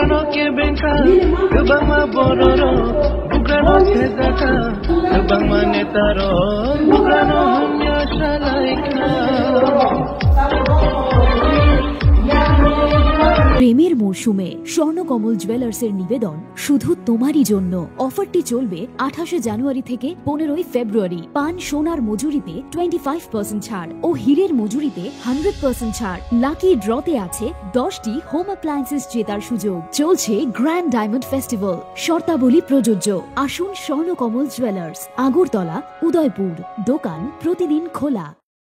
Bugrano kebenka, kebama bororo, bugrano sedaka, kebama netaro, bugrano hamya shalaika. প্রেমের মৌসুমে স্বর্ণকমল জুয়েলার্সের নিবেদন শুধু তোমারই জন্য। অফারটি চলবে 28 জানুয়ারি থেকে 15 ফেব্রুয়ারি। পান সোনার মজুরিতে 25% ছাড় ও হীরের মজুরিতে 100% ছাড়। লাকি ড্রতে আছে 10টি হোম অ্যাপ্লায়েন্সেস জেতার সুযোগ। চলছে গ্র্যান্ড ডায়মন্ড ফেস্টিভ্যাল, শর্তাবলী প্রযোজ্য। আসুন স্বর্ণকমল জুয়েলার্স, আগরতলা, উদয়পুর। দোকান প্রতিদিন খোলা।